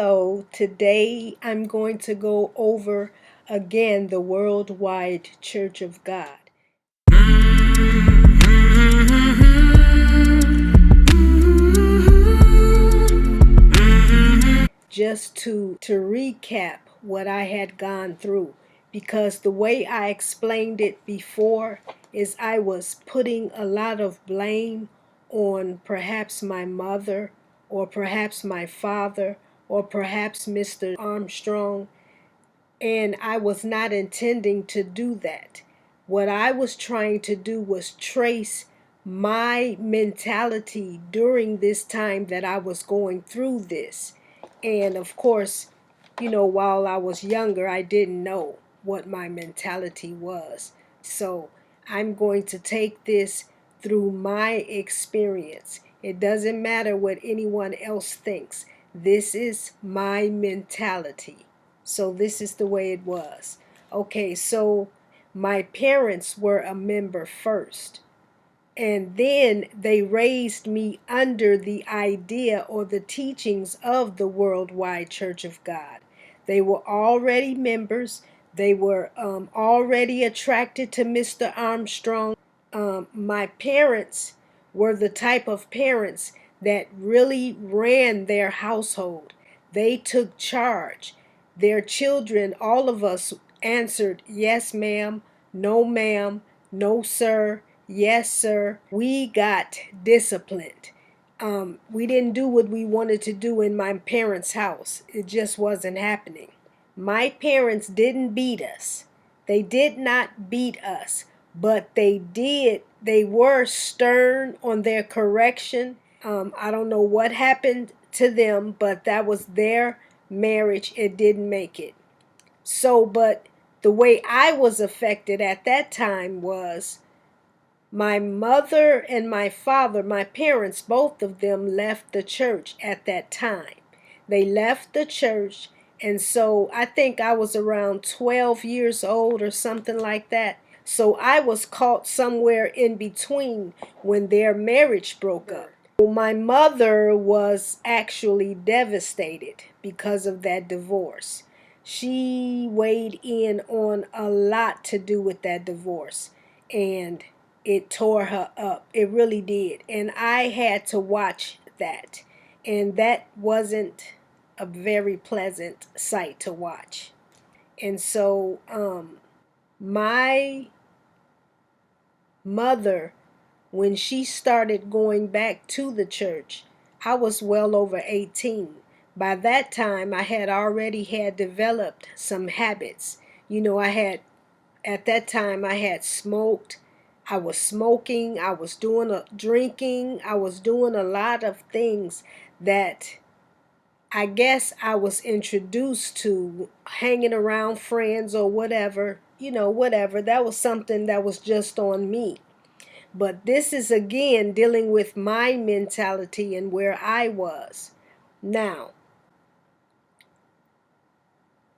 Hello, today I'm going to go over again the Worldwide Church of God. Just to recap what I had gone through, because the way I explained it before is I was putting a lot of blame on perhaps my mother or perhaps my father or perhaps Mr. Armstrong. And I was not intending to do that. What I was trying to do was trace my mentality during this time that I was going through this. And of course, while I was younger, I didn't know what my mentality was. So I'm going to take this through my experience. It doesn't matter what anyone else thinks. This is my mentality. So this is the way it was. Okay, so my parents were a member first. And then they raised me under the idea or the teachings of the Worldwide Church of God. They were already members. They were already attracted to Mr. Armstrong. My parents were the type of parents that really ran their household. They took charge. Their children, all of us, answered, yes, ma'am, no, ma'am, no, sir, yes, sir. We got disciplined. We didn't do what we wanted to do in my parents' house. It just wasn't happening. My parents didn't beat us. They did not beat us, but they were stern on their correction. I don't know what happened to them, but that was their marriage. It didn't make it. So, but the way I was affected at that time was my mother and my father, my parents, both of them left the church at that time. They left the church, and so I think I was around 12 years old or something like that. So I was caught somewhere in between when their marriage broke up. My mother was actually devastated because of that divorce. She weighed in on a lot to do with that divorce, and it tore her up. It really did. And I had to watch that. And that wasn't a very pleasant sight to watch. And so my mother, when she started going back to the church, I was well over 18. By that time, I had already had developed some habits. At that time, I had smoked. I was smoking. I was drinking. I was doing a lot of things that I guess I was introduced to, hanging around friends or whatever, whatever. That was something that was just on me. But this is again dealing with my mentality and where I was. Now,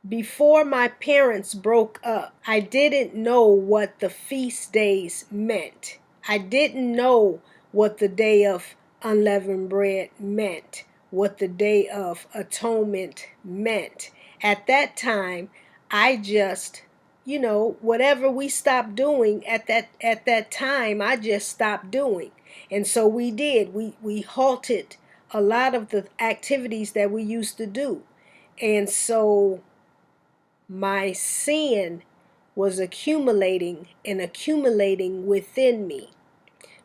before my parents broke up, I didn't know what the feast days meant. I didn't know what the Day of Unleavened Bread meant, what the Day of Atonement meant. At that time, I just, whatever we stopped doing at that time, I just stopped doing. And so we did. We halted a lot of the activities that we used to do. And so my sin was accumulating and accumulating within me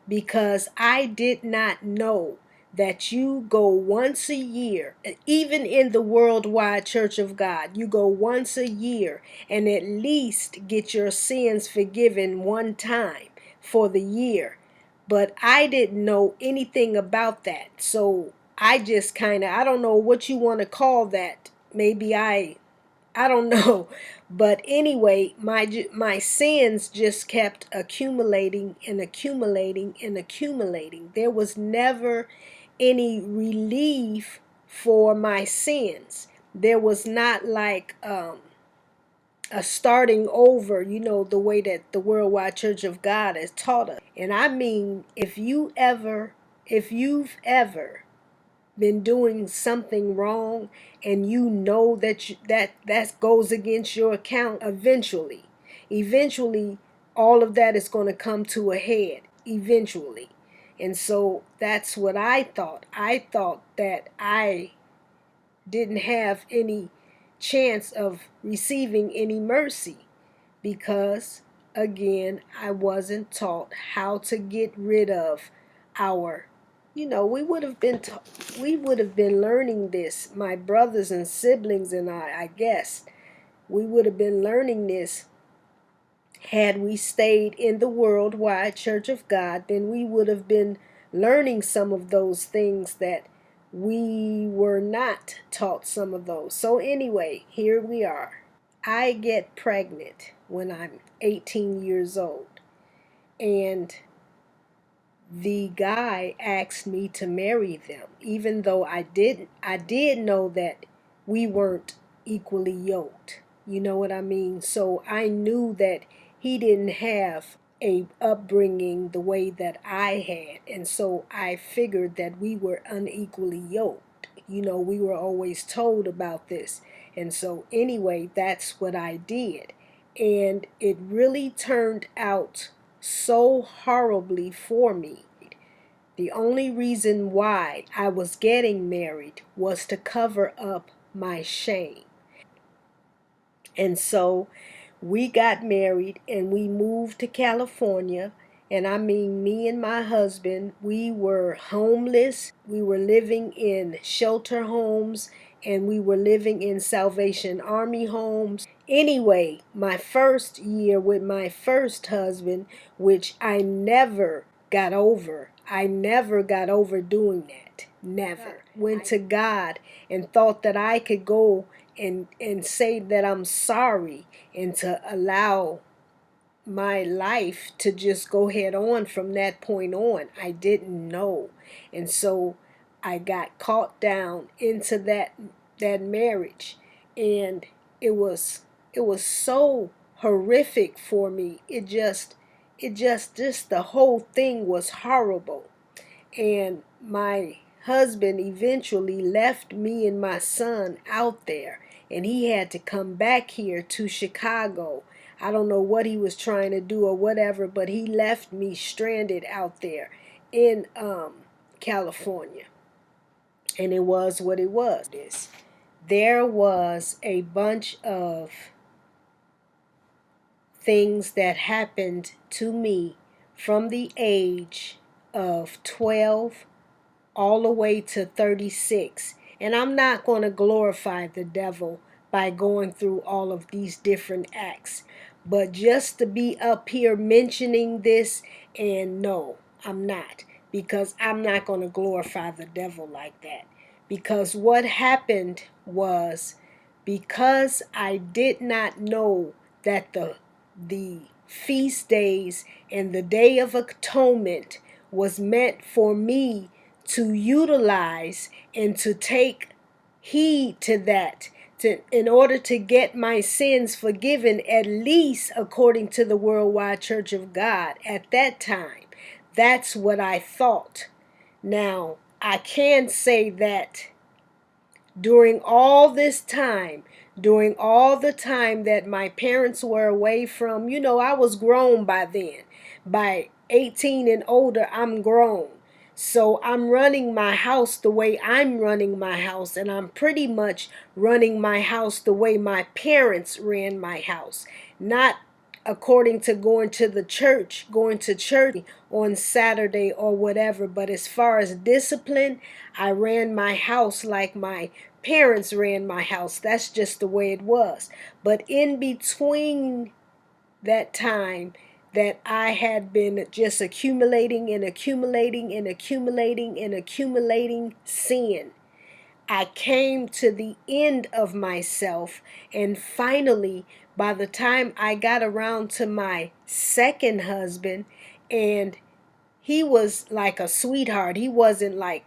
because I did not know that you go once a year, even in the Worldwide Church of God, you go once a year and at least get your sins forgiven one time for the year. But I didn't know anything about that. So I just I don't know what you want to call that. Maybe I don't know. But anyway, my sins just kept accumulating and accumulating and accumulating. There was never any relief for my sins. There was not like a starting over, the way that the Worldwide Church of God has taught us. And I mean, if you've ever been doing something wrong, and you know that that goes against your account, eventually all of that is going to come to a head eventually. And so that's what I thought that I didn't have any chance of receiving any mercy, because again, I wasn't taught how to get rid of our, we would have been learning this, my brothers and siblings and I guess we would have been learning this had we stayed in the Worldwide Church of God. Then we would have been learning some of those things that we were not taught some of those. So anyway, here we are. I get pregnant when I'm 18 years old, and the guy asked me to marry them, even though I did know that we weren't equally yoked. You know what I mean? So I knew that he didn't have a upbringing the way that I had, and so I figured that we were unequally yoked. We were always told about this. And so anyway, that's what I did. And it really turned out so horribly for me. The only reason why I was getting married was to cover up my shame. And so we got married and we moved to California. And I mean, me and my husband, we were homeless. We were living in shelter homes, and we were living in Salvation Army homes. Anyway, my first year with my first husband, which I never got over doing that. Never. Went to God and thought that I could go and say that I'm sorry, and to allow my life to just go head on from that point on. I didn't know. And so I got caught down into that marriage, and it was so horrific for me. Just the whole thing was horrible. And my husband eventually left me and my son out there, and he had to come back here to Chicago. I don't know what he was trying to do or whatever, but he left me stranded out there in California. And it was what it was. There was a bunch of things that happened to me from the age of 12 all the way to 36. And I'm not going to glorify the devil by going through all of these different acts. But just to be up here mentioning this, and no, I'm not. Because I'm not going to glorify the devil like that. Because what happened was, because I did not know that the feast days and the Day of Atonement was meant for me to utilize and to take heed to that, in order to get my sins forgiven, at least according to the Worldwide Church of God at that time. That's what I thought. Now, I can say that during all this time, during all the time that my parents were away from, I was grown by then. By 18 and older, I'm grown. So I'm running my house the way I'm running my house, and I'm pretty much running my house the way my parents ran my house. Not according to going to church on Saturday or whatever, but as far as discipline, I ran my house like my parents ran my house. That's just the way it was. But in between that time that I had been just accumulating and accumulating and accumulating and accumulating sin, I came to the end of myself. And finally, by the time I got around to my second husband, and he was like a sweetheart. He wasn't like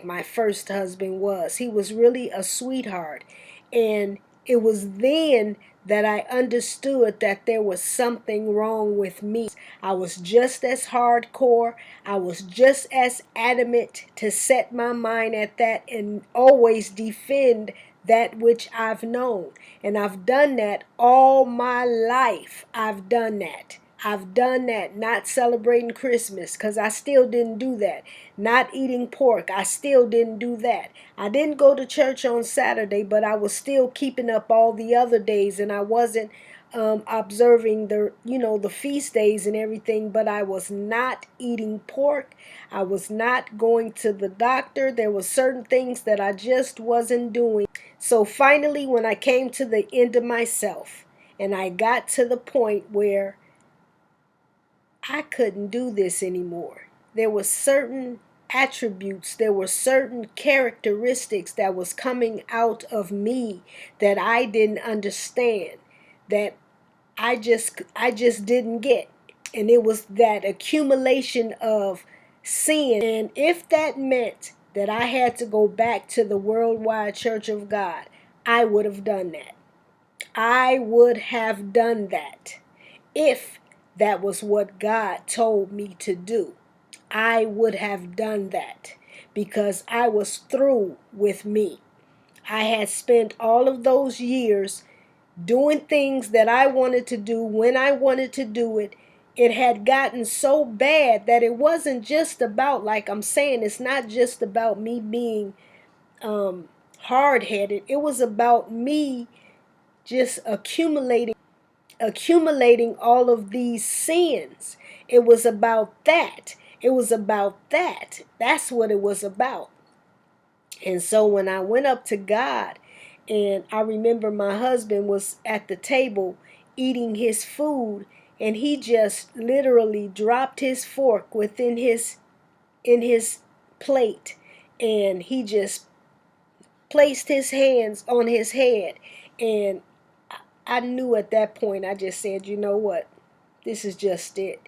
my first husband was. He was really a sweetheart. And it was then that I understood that there was something wrong with me. I was just as hardcore. I was just as adamant to set my mind at that and always defend that which I've known. And I've done that all my life. I've done that. I've done that, not celebrating Christmas, because I still didn't do that. Not eating pork, I still didn't do that. I didn't go to church on Saturday, but I was still keeping up all the other days, and I wasn't observing the feast days and everything, but I was not eating pork. I was not going to the doctor. There were certain things that I just wasn't doing. So finally, when I came to the end of myself, and I got to the point where I couldn't do this anymore. There were certain attributes, there were certain characteristics that was coming out of me that I didn't understand, that I just didn't get. And it was that accumulation of sin. And if that meant that I had to go back to the Worldwide Church of God, I would have done that. I would have done that if that was what God told me to do. I would have done that because I was through with me. I had spent all of those years doing things that I wanted to do when I wanted to do it. It had gotten so bad that it wasn't just about, like I'm saying, it's not just about me being hard-headed. It was about me just accumulating all of these sins. It was about that. It was about that. That's what it was about. And so when I went up to God, and I remember my husband was at the table eating his food, and he just literally dropped his fork within his in his plate, and he just placed his hands on his head. And I knew at that point, I just said, you know what? This is just it.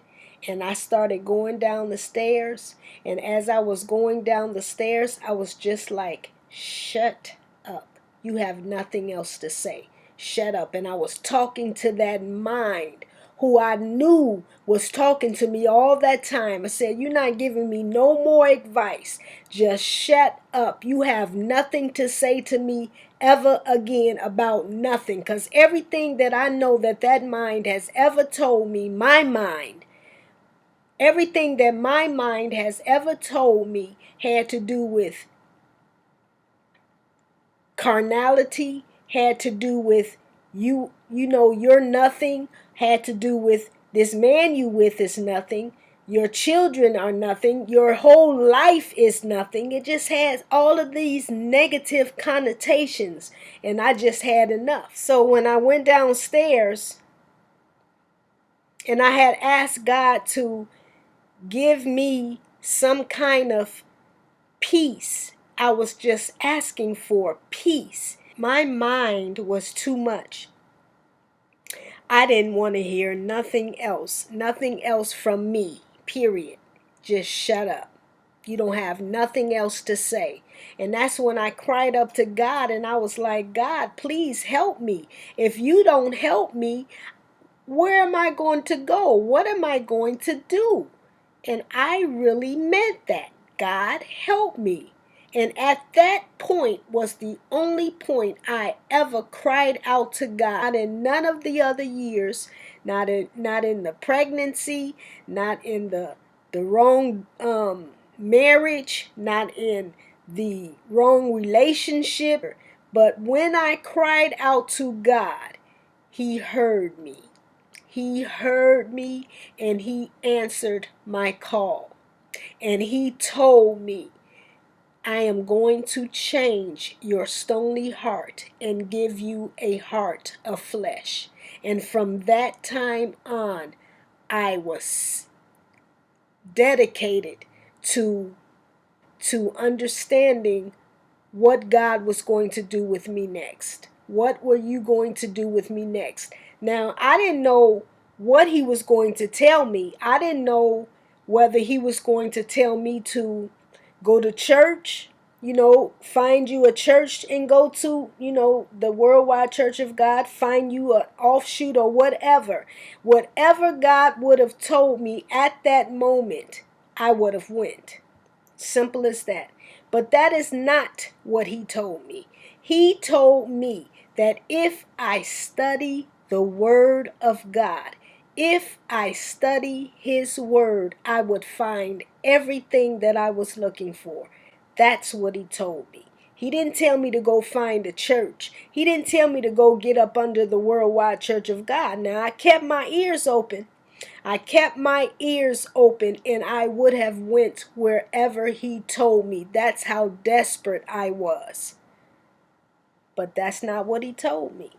And I started going down the stairs. And as I was going down the stairs, I was just like, shut up. You have nothing else to say. Shut up. And I was talking to that mind who I knew was talking to me all that time. I said, you're not giving me no more advice. Just shut up. You have nothing to say to me ever again about nothing. Because everything that I know that mind has ever told me, my mind, everything that my mind has ever told me had to do with carnality, had to do with you're nothing, had to do with this man you with is nothing, your children are nothing, your whole life is nothing. It just has all of these negative connotations, and I just had enough. So when I went downstairs and I had asked God to give me some kind of peace, I was just asking for peace. My mind was too much. I didn't want to hear nothing else from me, period. Just shut up. You don't have nothing else to say. And that's when I cried up to God, and I was like, God, please help me. If you don't help me, where am I going to go? What am I going to do? And I really meant that. God, help me. And at that point was the only point I ever cried out to God. Not in none of the other years, not in the pregnancy, not in the wrong marriage, not in the wrong relationship. But when I cried out to God, He heard me. He heard me, and He answered my call. And He told me, I am going to change your stony heart and give you a heart of flesh. And from that time on, I was dedicated to understanding what God was going to do with me next. What were you going to do with me next? Now, I didn't know what He was going to tell me. I didn't know whether He was going to tell me to go to church, find you a church and go to, the Worldwide Church of God, find you an offshoot or whatever. Whatever God would have told me at that moment, I would have went. Simple as that. But that is not what he told me. He told me that if I study the word of God, if I study his word, I would find everything that I was looking for. That's what he told me. He didn't tell me to go find a church. He didn't tell me to go get up under the Worldwide Church of God. Now, I kept my ears open. I kept my ears open, and I would have went wherever he told me. That's how desperate I was. But that's not what he told me.